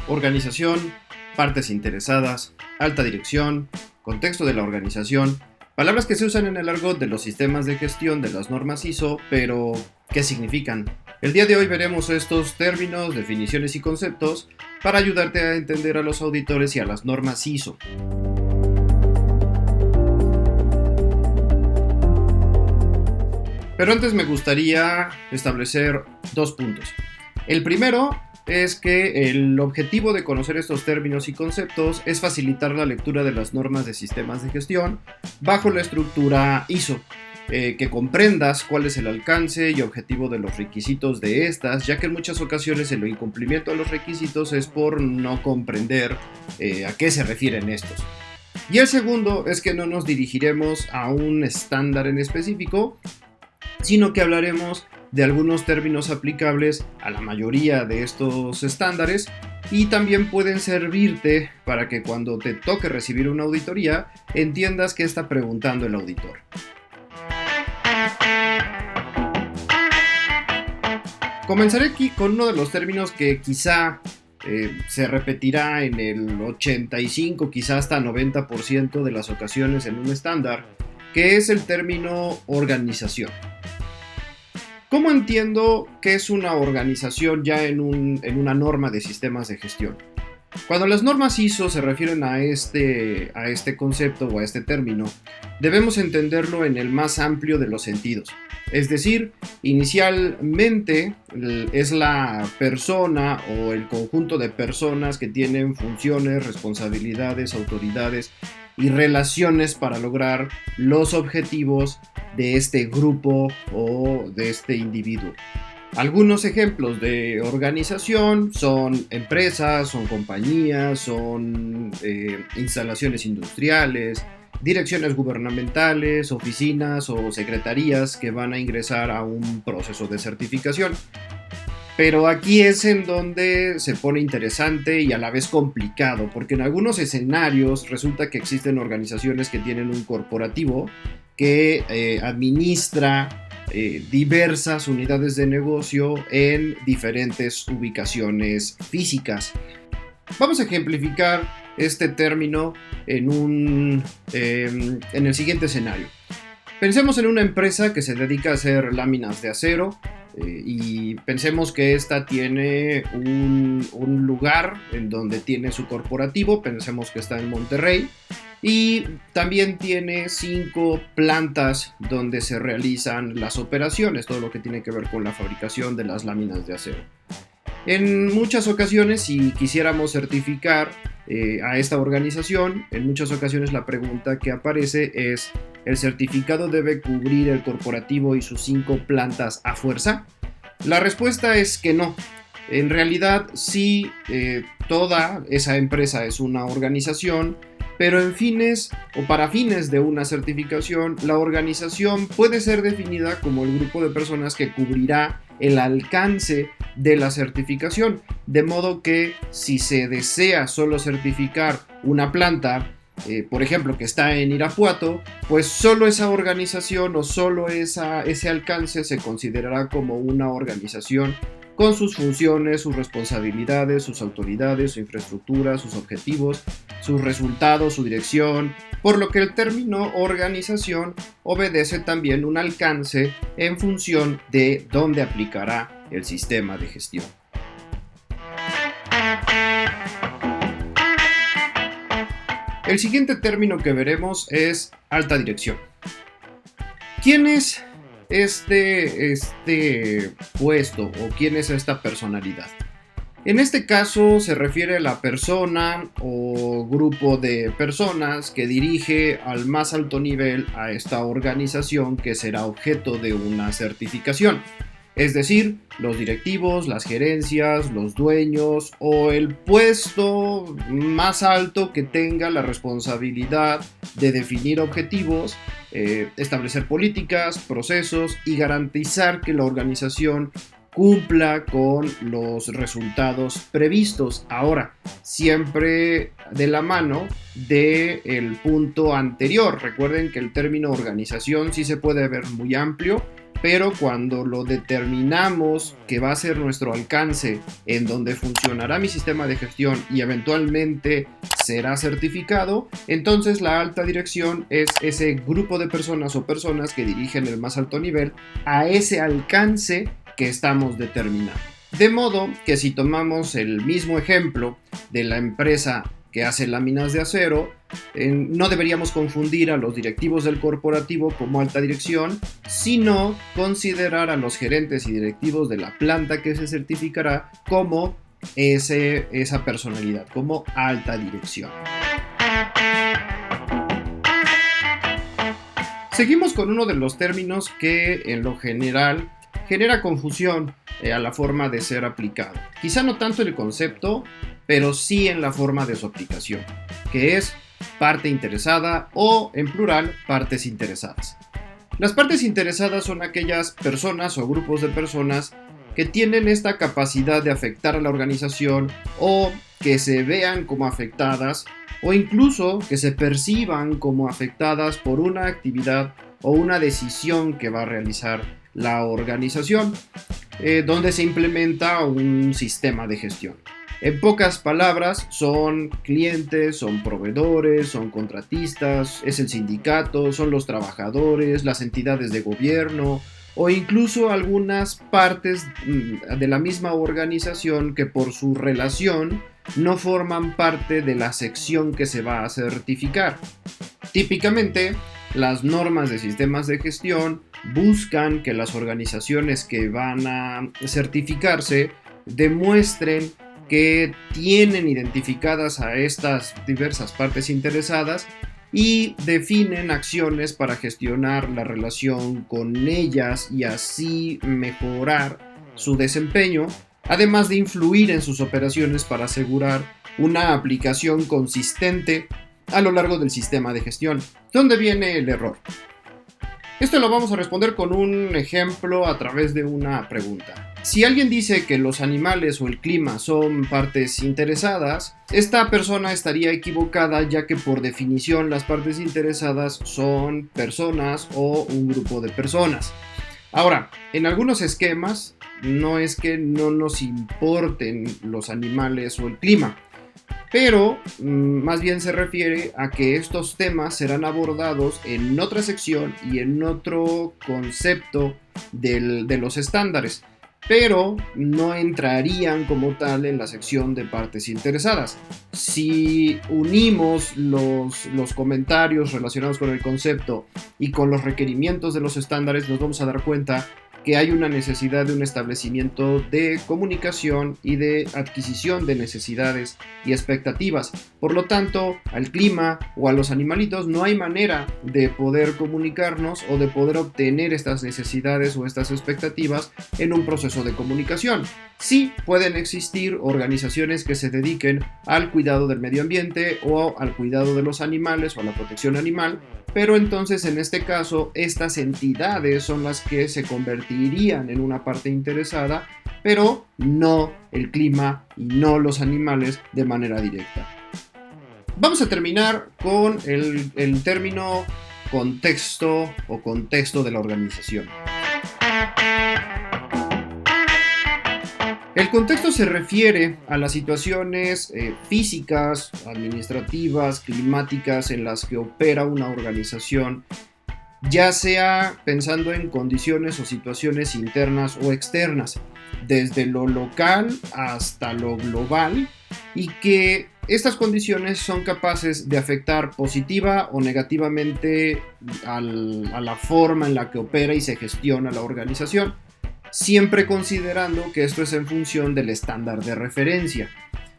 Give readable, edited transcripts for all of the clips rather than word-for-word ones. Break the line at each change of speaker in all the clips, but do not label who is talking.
Organización, partes interesadas, alta dirección, contexto de la organización, palabras que se usan en el argot de los sistemas de gestión de las normas ISO, pero ¿qué significan? El día de hoy veremos estos términos, definiciones y conceptos para ayudarte a entender a los auditores y a las normas ISO. Pero antes me gustaría establecer dos puntos. El primero es que el objetivo de conocer estos términos y conceptos es facilitar la lectura de las normas de sistemas de gestión bajo la estructura ISO, que comprendas cuál es el alcance y objetivo de los requisitos de estas, ya que en muchas ocasiones el incumplimiento de los requisitos es por no comprender a qué se refieren estos. Y el segundo es que no nos dirigiremos a un estándar en específico, sino que hablaremos de algunos términos aplicables a la mayoría de estos estándares y también pueden servirte para que cuando te toque recibir una auditoría entiendas qué está preguntando el auditor. Comenzaré aquí con uno de los términos que quizá se repetirá en el 85, quizá hasta 90% de las ocasiones en un estándar, que es el término organización. ¿Cómo entiendo qué es una organización ya en una norma de sistemas de gestión? Cuando las normas ISO se refieren a este concepto o a este término, debemos entenderlo en el más amplio de los sentidos. Es decir, inicialmente es la persona o el conjunto de personas que tienen funciones, responsabilidades, autoridades y relaciones para lograr los objetivos de este grupo o de este individuo. Algunos ejemplos de organización son empresas, son compañías, son instalaciones industriales, direcciones gubernamentales, oficinas o secretarías que van a ingresar a un proceso de certificación. Pero aquí es en donde se pone interesante y a la vez complicado, porque en algunos escenarios resulta que existen organizaciones que tienen un corporativo que administra diversas unidades de negocio en diferentes ubicaciones físicas. Vamos a ejemplificar este término en el siguiente escenario. Pensemos en una empresa que se dedica a hacer láminas de acero y pensemos que esta tiene un lugar en donde tiene su corporativo, pensemos que está en Monterrey y también tiene 5 plantas donde se realizan las operaciones, todo lo que tiene que ver con la fabricación de las láminas de acero. En muchas ocasiones, si quisiéramos certificar a esta organización, en muchas ocasiones la pregunta que aparece es: ¿el certificado debe cubrir el corporativo y sus 5 plantas a fuerza? La respuesta es que no. En realidad sí, toda esa empresa es una organización, pero en fines o para fines de una certificación, la organización puede ser definida como el grupo de personas que cubrirá el alcance de la certificación, de modo que si se desea solo certificar una planta, por ejemplo, que está en Irapuato, pues solo esa organización o solo ese alcance se considerará como una organización con sus funciones, sus responsabilidades, sus autoridades, su infraestructura, sus objetivos, sus resultados, su dirección, por lo que el término organización obedece también un alcance en función de dónde aplicará el sistema de gestión. El siguiente término que veremos es alta dirección. ¿Quién es este puesto o quién es esta personalidad? En este caso se refiere a la persona o grupo de personas que dirige al más alto nivel a esta organización que será objeto de una certificación. Es decir, los directivos, las gerencias, los dueños o el puesto más alto que tenga la responsabilidad de definir objetivos, establecer políticas, procesos y garantizar que la organización cumpla con los resultados previstos. Ahora, siempre de la mano del punto anterior. Recuerden que el término organización sí se puede ver muy amplio, pero cuando lo determinamos que va a ser nuestro alcance, en donde funcionará mi sistema de gestión y eventualmente será certificado, entonces la alta dirección es ese grupo de personas o personas que dirigen el más alto nivel a ese alcance que estamos determinando. De modo que si tomamos el mismo ejemplo de la empresa que hace láminas de acero, no deberíamos confundir a los directivos del corporativo como alta dirección, sino considerar a los gerentes y directivos de la planta que se certificará como esa personalidad, como alta dirección. Seguimos con uno de los términos que en lo general genera confusión a la forma de ser aplicado. Quizá no tanto en el concepto, pero sí en la forma de su aplicación, que es parte interesada o, en plural, partes interesadas. Las partes interesadas son aquellas personas o grupos de personas que tienen esta capacidad de afectar a la organización o que se vean como afectadas o incluso que se perciban como afectadas por una actividad o una decisión que va a realizar la organización, donde se implementa un sistema de gestión. En pocas palabras, son clientes, son proveedores, son contratistas, es el sindicato, son los trabajadores, las entidades de gobierno o incluso algunas partes de la misma organización que por su relación no forman parte de la sección que se va a certificar. Típicamente, las normas de sistemas de gestión buscan que las organizaciones que van a certificarse demuestren que tienen identificadas a estas diversas partes interesadas y definen acciones para gestionar la relación con ellas y así mejorar su desempeño, además de influir en sus operaciones para asegurar una aplicación consistente a lo largo del sistema de gestión. ¿Dónde viene el error? Esto lo vamos a responder con un ejemplo a través de una pregunta. Si alguien dice que los animales o el clima son partes interesadas, esta persona estaría equivocada, ya que por definición las partes interesadas son personas o un grupo de personas. Ahora, en algunos esquemas no es que no nos importen los animales o el clima, pero más bien se refiere a que estos temas serán abordados en otra sección y en otro concepto de los estándares, pero no entrarían como tal en la sección de partes interesadas. Si unimos los comentarios relacionados con el concepto y con los requerimientos de los estándares, nos vamos a dar cuenta que hay una necesidad de un establecimiento de comunicación y de adquisición de necesidades y expectativas. Por lo tanto, al clima o a los animalitos no hay manera de poder comunicarnos o de poder obtener estas necesidades o estas expectativas en un proceso de comunicación. Sí pueden existir organizaciones que se dediquen al cuidado del medio ambiente o al cuidado de los animales o a la protección animal, pero entonces en este caso estas entidades son las que se convertirían en una parte interesada, pero no el clima y no los animales de manera directa. Vamos a terminar con el término contexto o contexto de la organización. El contexto se refiere a las situaciones físicas, administrativas, climáticas en las que opera una organización, ya sea pensando en condiciones o situaciones internas o externas, desde lo local hasta lo global, y que estas condiciones son capaces de afectar positiva o negativamente a la forma en la que opera y se gestiona la organización, siempre considerando que esto es en función del estándar de referencia.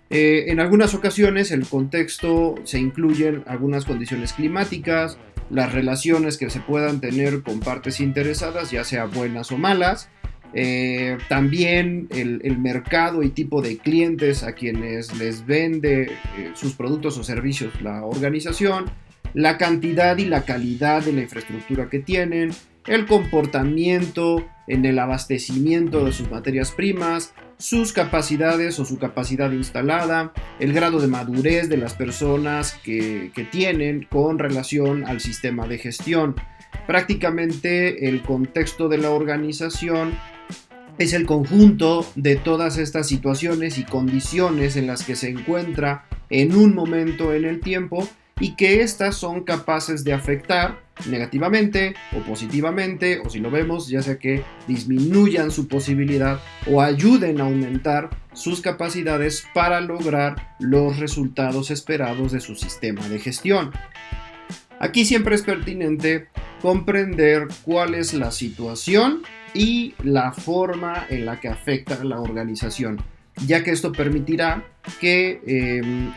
En algunas ocasiones el contexto se incluyen algunas condiciones climáticas, las relaciones que se puedan tener con partes interesadas, ya sea buenas o malas, también el mercado y tipo de clientes a quienes les vende sus productos o servicios la organización, la cantidad y la calidad de la infraestructura que tienen, el comportamiento en el abastecimiento de sus materias primas, sus capacidades o su capacidad instalada, el grado de madurez de las personas que tienen con relación al sistema de gestión. Prácticamente el contexto de la organización es el conjunto de todas estas situaciones y condiciones en las que se encuentra en un momento en el tiempo y que éstas son capaces de afectar negativamente o positivamente, o si lo vemos, ya sea que disminuyan su posibilidad o ayuden a aumentar sus capacidades para lograr los resultados esperados de su sistema de gestión. Aquí siempre es pertinente comprender cuál es la situación y la forma en la que afecta a la organización, ya que esto permitirá que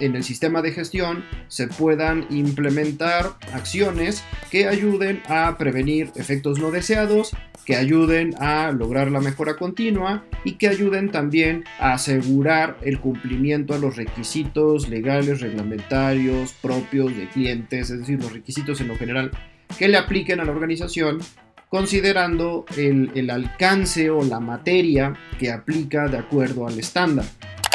en el sistema de gestión se puedan implementar acciones que ayuden a prevenir efectos no deseados, que ayuden a lograr la mejora continua y que ayuden también a asegurar el cumplimiento a los requisitos legales, reglamentarios, propios de clientes, es decir, los requisitos en lo general que le apliquen a la organización, considerando el alcance o la materia que aplica de acuerdo al estándar.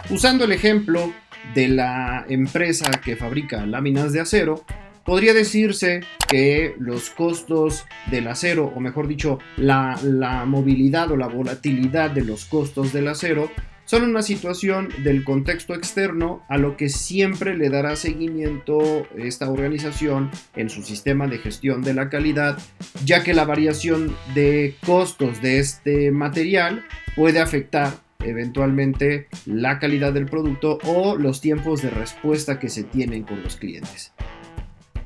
Usando el ejemplo de la empresa que fabrica láminas de acero, podría decirse que los costos del acero, o mejor dicho, la movilidad o la volatilidad de los costos del acero, son una situación del contexto externo a lo que siempre le dará seguimiento esta organización en su sistema de gestión de la calidad, ya que la variación de costos de este material puede afectar eventualmente la calidad del producto o los tiempos de respuesta que se tienen con los clientes.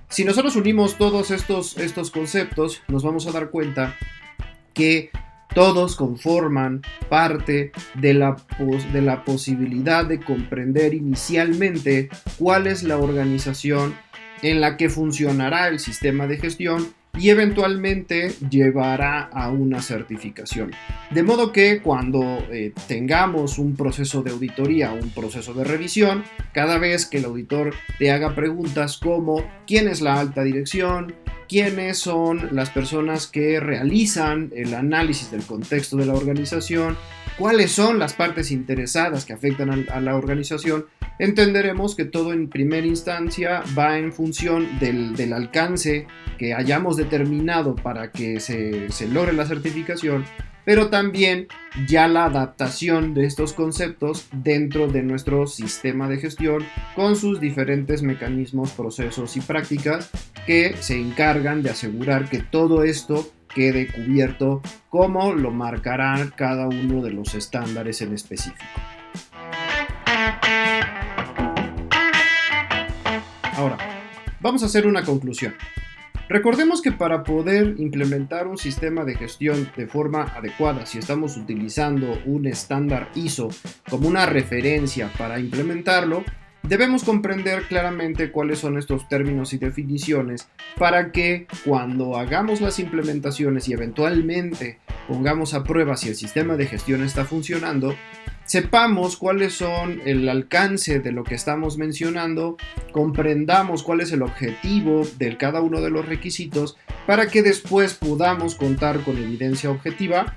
Si nosotros unimos todos estos conceptos, nos vamos a dar cuenta que todos conforman parte de la posibilidad de comprender inicialmente cuál es la organización en la que funcionará el sistema de gestión y eventualmente llevará a una certificación. De modo que cuando tengamos un proceso de auditoría, un proceso de revisión, cada vez que el auditor te haga preguntas como ¿quién es la alta dirección?, quiénes son las personas que realizan el análisis del contexto de la organización, cuáles son las partes interesadas que afectan a la organización, entenderemos que todo en primera instancia va en función del alcance que hayamos determinado para que se logre la certificación, pero también ya la adaptación de estos conceptos dentro de nuestro sistema de gestión con sus diferentes mecanismos, procesos y prácticas que se encargan de asegurar que todo esto quede cubierto como lo marcará cada uno de los estándares en específico. Ahora, vamos a hacer una conclusión. Recordemos que para poder implementar un sistema de gestión de forma adecuada, si estamos utilizando un estándar ISO como una referencia para implementarlo, debemos comprender claramente cuáles son estos términos y definiciones para que cuando hagamos las implementaciones y eventualmente pongamos a prueba si el sistema de gestión está funcionando, sepamos cuáles son el alcance de lo que estamos mencionando, comprendamos cuál es el objetivo de cada uno de los requisitos para que después podamos contar con evidencia objetiva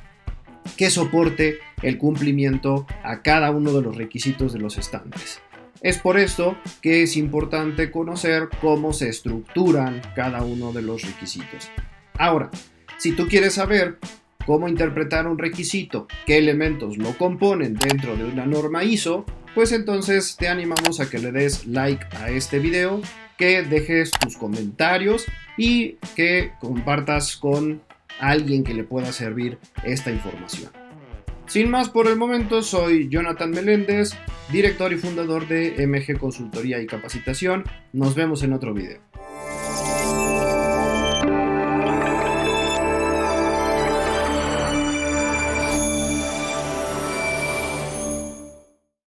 que soporte el cumplimiento a cada uno de los requisitos de los estándares. Es por esto que es importante conocer cómo se estructuran cada uno de los requisitos. Ahora, si tú quieres saber cómo interpretar un requisito, qué elementos lo componen dentro de una norma ISO, pues entonces te animamos a que le des like a este video, que dejes tus comentarios y que compartas con alguien que le pueda servir esta información. Sin más por el momento, soy Jonathan Meléndez, director y fundador de MG Consultoría y Capacitación. Nos vemos en otro video.